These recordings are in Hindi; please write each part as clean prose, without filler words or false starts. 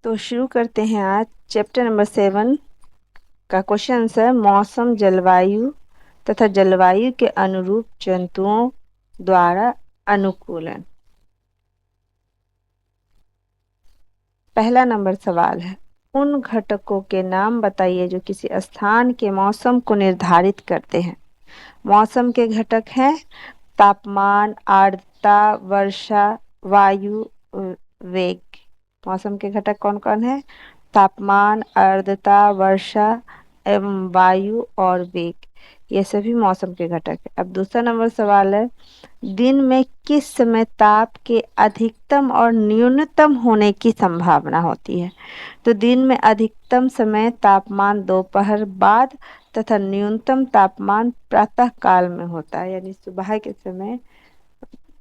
तो शुरू करते हैं आज चैप्टर नंबर 7 का क्वेश्चन आंसर। मौसम, जलवायु तथा जलवायु के अनुरूप जंतुओं द्वारा अनुकूलन। पहला नंबर सवाल है, उन घटकों के नाम बताइए जो किसी स्थान के मौसम को निर्धारित करते हैं। मौसम के घटक हैं तापमान, आर्द्रता, वर्षा, वायु, वेग। मौसम के घटक कौन कौन है? तापमान, आर्द्रता, वर्षा एवं वायु और वेग, ये सभी मौसम के घटक है। अब दूसरा नंबर सवाल है, दिन में किस समय ताप के अधिकतम और न्यूनतम होने की संभावना होती है? तो दिन में अधिकतम समय तापमान दोपहर बाद तथा न्यूनतम तापमान प्रातः काल में होता है, यानी सुबह के समय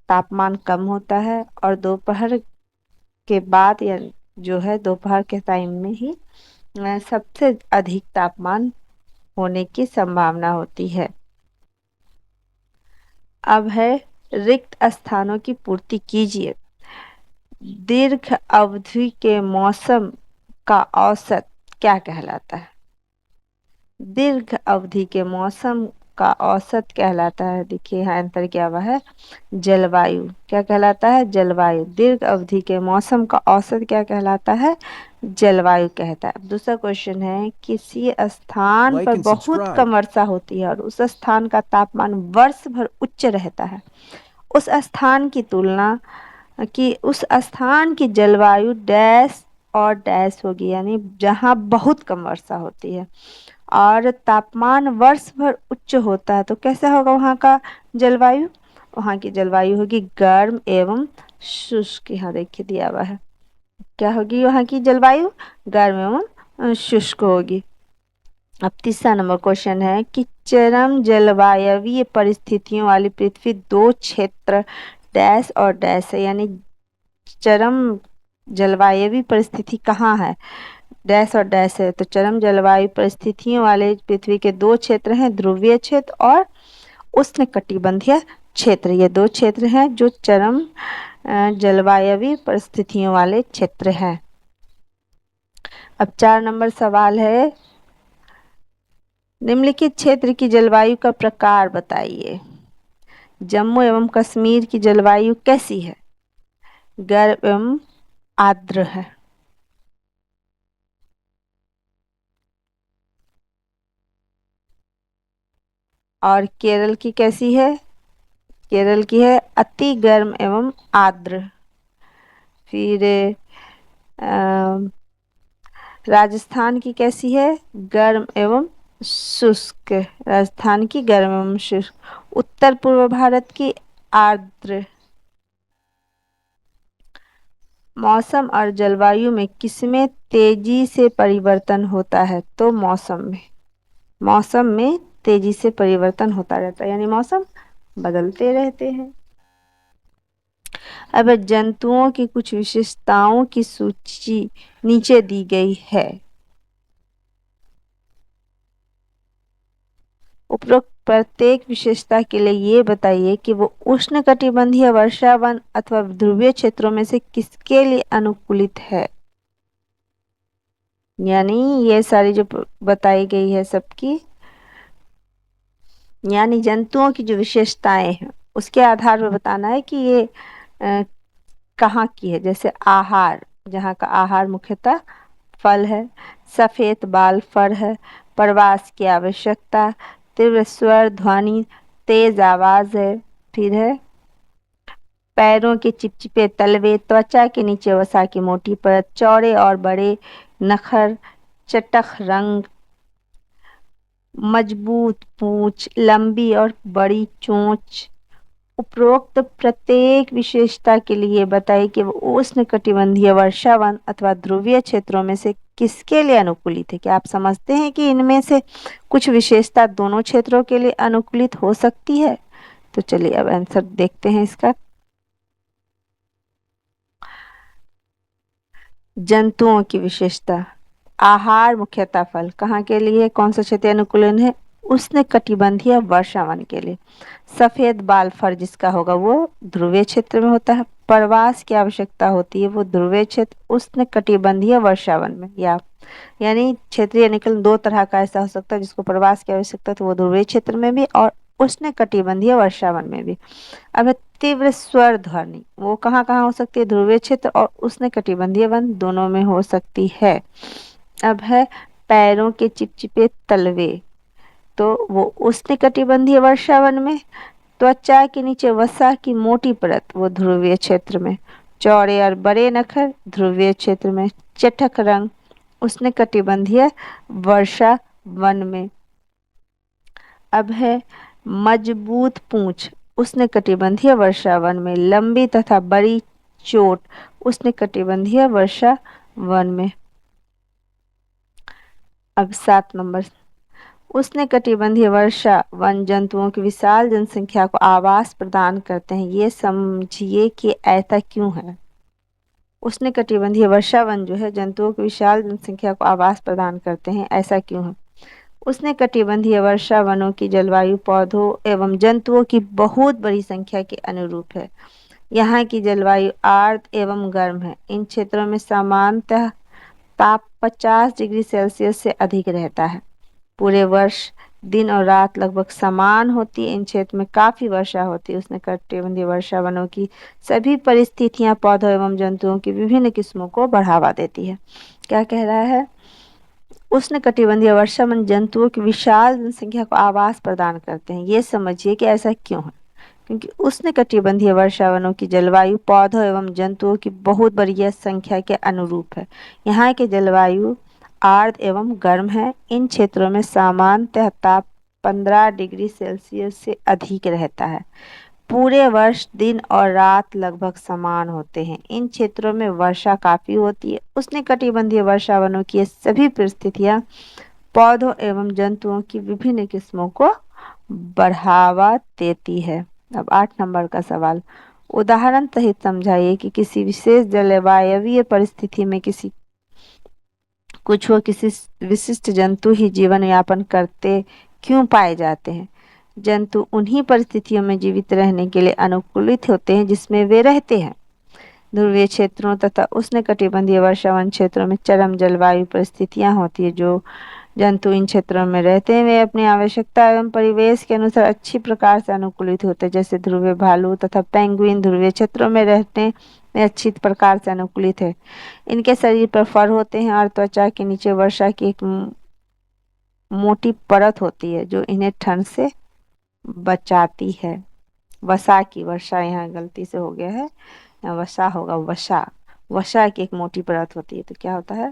तापमान कम होता है और दोपहर के बाद या जो है दोपहर के टाइम में ही सबसे अधिक तापमान होने की संभावना होती है। अब है रिक्त स्थानों की पूर्ति कीजिए। दीर्घ अवधि के मौसम का औसत क्या कहलाता है? दीर्घ अवधि के मौसम का औसत कहलाता है, देखिए यहाँ आंसर क्या हुआ है, जलवायु। क्या कहलाता है? जलवायु। दीर्घ अवधि के मौसम का औसत क्या कहलाता है? जलवायु कहता है। दूसरा क्वेश्चन है, किसी स्थान पर बहुत कम वर्षा होती है और उस स्थान का तापमान वर्ष भर उच्च रहता है, उस स्थान की तुलना कि उस स्थान की जलवायु डैश और डैश होगी, यानी जहाँ बहुत कम वर्षा होती है और तापमान वर्ष भर उच्च होता है, तो कैसा होगा वहाँ का जलवायु? वहाँ की जलवायु होगी गर्म एवं शुष्क। यहाँ देखिए दिया हुआ है, क्या होगी वहाँ की जलवायु? गर्म एवं शुष्क होगी। अब तीसरा नंबर क्वेश्चन है कि चरम जलवायवीय परिस्थितियों वाली पृथ्वी दो क्षेत्र डैश और डैश है, यानी चरम जलवायवीय परिस्थिति कहाँ है? डैश और डैश है। तो चरम जलवायु परिस्थितियों वाले पृथ्वी के दो क्षेत्र हैं, ध्रुवीय क्षेत्र और उष्णकटिबंधीय क्षेत्र। ये दो क्षेत्र हैं जो चरम जलवायवीय परिस्थितियों वाले क्षेत्र हैं। अब 4 नंबर सवाल है, निम्नलिखित क्षेत्र की जलवायु का प्रकार बताइए। जम्मू एवं कश्मीर की जलवायु कैसी है? गर्म एवं आर्द्र है। और केरल की कैसी है? केरल की है अति गर्म एवं आर्द्र। फिर राजस्थान की कैसी है? गर्म एवं शुष्क। राजस्थान की गर्म एवं शुष्क। उत्तर पूर्व भारत की आर्द्र। मौसम और जलवायु में किसमें तेजी से परिवर्तन होता है? तो मौसम में। मौसम में तेजी से परिवर्तन होता रहता है, यानी मौसम बदलते रहते हैं। अब जंतुओं की कुछ विशेषताओं की सूची नीचे दी गई है। उपरोक्त प्रत्येक विशेषता के लिए ये बताइए कि वो उष्णकटिबंधीय वर्षावन अथवा ध्रुवीय क्षेत्रों में से किसके लिए अनुकूलित है। यानी ये सारी जो बताई गई है सबकी, यानी जंतुओं की जो विशेषताएं हैं उसके आधार पर बताना है कि ये कहाँ की है। जैसे आहार, जहाँ का आहार मुख्यतः फल है। सफेद बाल फर है। प्रवास की आवश्यकता। तीव्र स्वर ध्वनि, तेज आवाज है। फिर है पैरों के चिपचिपे तलवे, त्वचा के नीचे वसा की मोटी परत, चौड़े और बड़े नखर, चटख रंग, मजबूत पूंछ, लंबी और बड़ी चोंच। उपरोक्त प्रत्येक विशेषता के लिए बताइए कि वो उष्णकटिबंधीय वर्षावन अथवा ध्रुवीय क्षेत्रों में से किसके लिए अनुकूलित है। क्या आप समझते हैं कि इनमें से कुछ विशेषता दोनों क्षेत्रों के लिए अनुकूलित हो सकती है? तो चलिए अब आंसर देखते हैं इसका। जंतुओं की विशेषता, आहार मुख्यतः फल, कहाँ के लिए, कौन सा क्षेत्र अनुकूलन है? उष्णकटिबंधीय वर्षावन के लिए। सफेद बाल फर जिसका होगा वो ध्रुवीय क्षेत्र में होता है। प्रवास की आवश्यकता होती है वो ध्रुवीय क्षेत्र उष्ण कटिबंधीय वर्षावन में, या यानी क्षेत्रीय निकलन दो तरह का ऐसा हो सकता है जिसको प्रवास की आवश्यकता है, तो वो ध्रुवीय क्षेत्र में भी और उष्ण कटिबंधीय वर्षावन में भी। अब है तीव्र स्वर ध्वनि, वो कहाँ कहाँ हो सकती है, ध्रुवीय क्षेत्र और उष्ण कटिबंधीय वन दोनों में हो सकती है। अब है पैरों के चिपचिपे तलवे, तो वो उष्ण कटिबंधीय वर्षावन में। त्वचा के नीचे वसा की मोटी परत, वो ध्रुवीय क्षेत्र में। चौड़े और बड़े नखर, ध्रुवीय क्षेत्र में। चटक रंग, उष्ण कटिबंधीय वर्षा वन में। अब है मजबूत पूंछ, उष्ण कटिबंधीय वर्षा वन में। लंबी तथा बड़ी चोट, उष्ण कटिबंधीय वर्षा वन में। अब 7 नंबर, उष्ण कटिबंधीय वर्षा वन जंतुओं की विशाल जनसंख्या को आवास प्रदान करते हैं, ये समझिए कि ऐसा क्यों है। उष्ण कटिबंधीय वर्षा वन जो है जंतुओं की विशाल जनसंख्या को आवास प्रदान करते हैं, ऐसा क्यों है। उष्ण कटिबंधीय वर्षा वनों की जलवायु पौधों एवं जंतुओं की बहुत बड़ी संख्या के अनुरूप है। यहाँ की जलवायु आर्द्र एवं गर्म है। इन क्षेत्रों में सामान्यतः ताप 50 डिग्री सेल्सियस से अधिक रहता है। पूरे वर्ष दिन और रात लगभग समान होती है। इन क्षेत्र में काफी वर्षा होती है। उष्ण कटिबंधीय वर्षा वनों की सभी परिस्थितियां पौधों एवं जंतुओं की विभिन्न किस्मों को बढ़ावा देती है। क्या कह रहा है, उष्ण कटिबंधीय वर्षा वन जंतुओं की विशाल जनसंख्या को आवास प्रदान करते हैं, ये समझिए कि ऐसा क्यों है। क्योंकि उष्ण कटिबंधीय वर्षा वनों की जलवायु पौधों एवं जंतुओं की बहुत बड़ी संख्या के अनुरूप है। यहाँ की जलवायु आर्द्र एवं गर्म है। इन क्षेत्रों में सामान्यतः ताप 15 डिग्री सेल्सियस से अधिक रहता है। पूरे वर्ष दिन और रात लगभग समान होते हैं। इन क्षेत्रों में वर्षा काफी होती है। उष्णकटिबंधीय वर्षा वनों की ये सभी परिस्थितियां पौधों एवं जंतुओं की विभिन्न किस्मों को बढ़ावा देती है। अब 8 नंबर का सवाल, उदाहरण सहित समझाइए कि किसी विशेष जलवायवीय परिस्थिति में किसी विशिष्ट जंतु ही जीवन यापन करते क्यों पाए जाते हैं। जंतु उन्हीं परिस्थितियों में जीवित रहने के लिए अनुकूलित होते हैं जिसमें वे रहते हैं। ध्रुवीय क्षेत्रों तथा उष्णकटिबंधीय वर्षावन क्षेत्रों में चरम जलवायु परिस्थितियां होती है। जो जंतु इन क्षेत्रों में रहते हैं वे अपनी आवश्यकता एवं परिवेश के अनुसार अच्छी प्रकार से अनुकूलित होते हैं। जैसे ध्रुवीय भालू तथा पेंगुइन ध्रुवीय क्षेत्रों में रहते में अच्छी प्रकार से अनुकूलित है। इनके शरीर पर फर होते हैं और त्वचा के नीचे वर्षा की एक मोटी परत होती है जो इन्हें ठंड से बचाती है। वसा की, वर्षा यहाँ गलती से हो गया है, यहाँ वसा होगा, वसा। वसा की एक मोटी परत होती है। तो क्या होता है,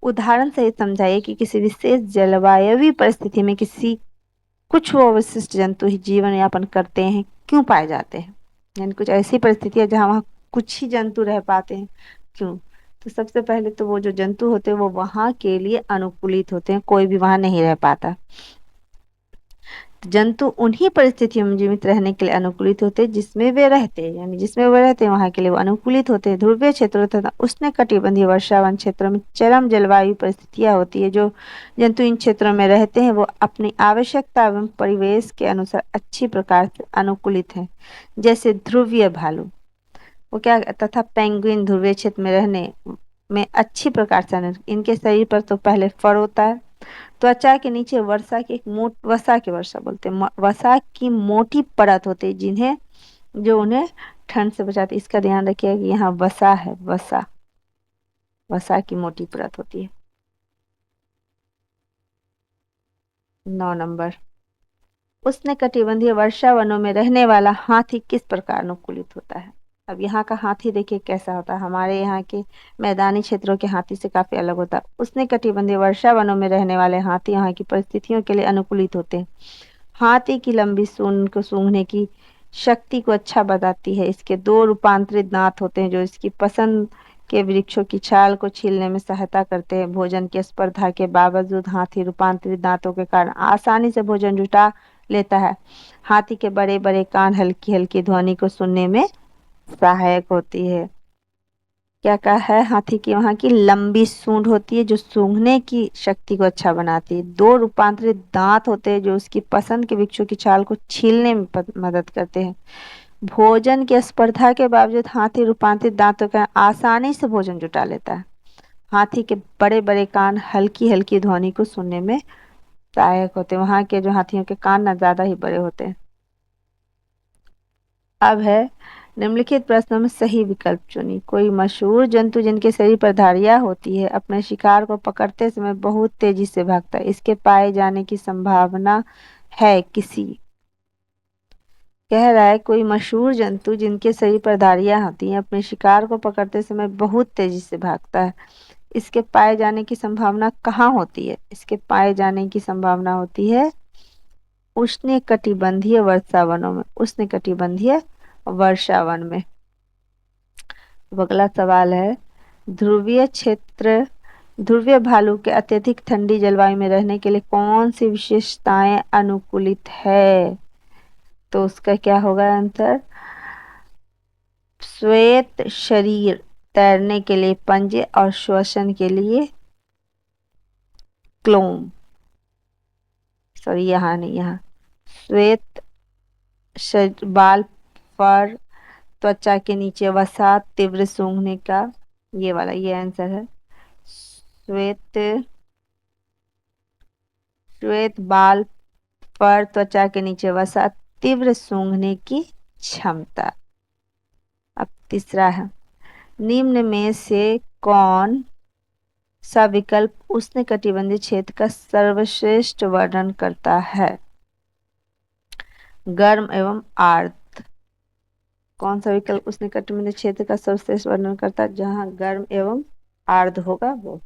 उदाहरण से समझाइए कि किसी विशेष जलवायु परिस्थिति में कुछ वो विशिष्ट जंतु ही जीवन यापन करते हैं क्यों पाए जाते हैं। यानी कुछ ऐसी परिस्थितियां जहाँ वहाँ कुछ ही जंतु रह पाते हैं, क्यों। तो सबसे पहले तो वो जो जंतु होते हैं वो वहाँ के लिए अनुकूलित होते हैं, कोई भी वहाँ नहीं रह पाता। जंतु उन्हीं परिस्थितियों में जीवित रहने के लिए अनुकूलित होते हैं जिसमें वे रहते हैं, यानी जिसमें वे रहते हैं वहाँ के लिए वो अनुकूलित होते हैं। ध्रुवीय क्षेत्रों तथा उष्णकटिबंधीय वर्षावन क्षेत्रों में चरम जलवायु परिस्थितियां होती है। जो जंतु इन क्षेत्रों में रहते हैं वो अपनी आवश्यकता एवं परिवेश के अनुसार अच्छी प्रकार से अनुकूलित है। जैसे ध्रुवीय भालू वो क्या, तथा पेंगुइन ध्रुवीय क्षेत्र में रहने में अच्छी प्रकार से, इनके शरीर पर तो पहले फर होता है, त्वचा के नीचे वसा की मोटी परत होती है जिन्हें जो उन्हें ठंड से बचाती है। इसका ध्यान रखिए कि यहाँ वसा है, वसा की मोटी परत होती है। 9 नंबर, उष्णकटिबंधीय वर्षा वनों में रहने वाला हाथी किस प्रकार अनुकूलित होता है। अब यहाँ का हाथी देखिए कैसा होता है, हमारे यहाँ के मैदानी क्षेत्रों के हाथी से काफी अलग होता है। उष्णकटिबंधीय वर्षा वनों में रहने वाले हाथी यहाँ की परिस्थितियों के लिए अनुकूलित होते हैं। हाथी की लंबी सूंड को सूंघने की शक्ति को अच्छा बताती है। इसके 2 रूपांतरित दांत होते हैं जो इसकी पसंद के वृक्षों की छाल को छीलने में सहायता करते हैं। भोजन की स्पर्धा के बावजूद हाथी रूपांतरित दांतों के कारण आसानी से भोजन जुटा लेता है। हाथी के बड़े बड़े कान हल्की हल्की ध्वनि को सुनने में सहायक होती है। क्या कहा है, हाथी की वहां की लंबी सूंड होती है जो सूंघने की शक्ति को अच्छा बनाती है। 2 रूपांतरित दांत होते हैं जो उसकी पसंद के वृक्षों की छाल को छीलने में मदद करते हैं। भोजन की स्पर्धा के बावजूद हाथी रूपांतरित दांतों के आसानी से भोजन जुटा लेता है। हाथी के बड़े बड़े कान हल्की हल्की ध्वनि को सुनने में सहायक होते हैं। वहां के जो हाथियों के कान ना ज्यादा ही बड़े होते हैं। अब है निम्नलिखित प्रश्नों में सही विकल्प चुनिए। कोई मशहूर जंतु जिनके शरीर पर धारियां होती है अपने शिकार को पकड़ते समय बहुत तेजी से भागता है, इसके पाए जाने की संभावना है किसी। कह रहा है कोई मशहूर जंतु जिनके शरीर पर धारियां होती हैं अपने शिकार को पकड़ते समय बहुत तेजी से भागता है, इसके पाए जाने की संभावना कहाँ होती है? इसके पाए जाने की संभावना होती है उष्णकटिबंधीय वर्षावनों में। उष्णकटिबंधीय वर्षावन में। अब अगला सवाल है ध्रुवीय क्षेत्र ध्रुवीय भालू के अत्यधिक ठंडी जलवायु में रहने के लिए कौन सी विशेषताएं अनुकूलित है? तो उसका क्या होगा आंसर? श्वेत शरीर, तैरने के लिए पंजे और श्वसन के लिए क्लोम। सॉरी यहाँ नहीं, यहाँ श्वेत बाल, फर, त्वचा के नीचे वसा, तीव्र सूंघने का, ये वाला ये आंसर है। श्वेत श्वेत बाल, फर, त्वचा के नीचे वसा, तीव्र सूंघने की क्षमता। अब तीसरा है निम्न में से कौन सा विकल्प उष्णकटिबंधीय क्षेत्र का सर्वश्रेष्ठ वर्णन करता है? गर्म एवं आर्द्र। कौन सा विकल्प उष्णकटिबंधीय क्षेत्र का सर्वश्रेष्ठ वर्णन करता है? जहां गर्म एवं आर्द्र होगा वो।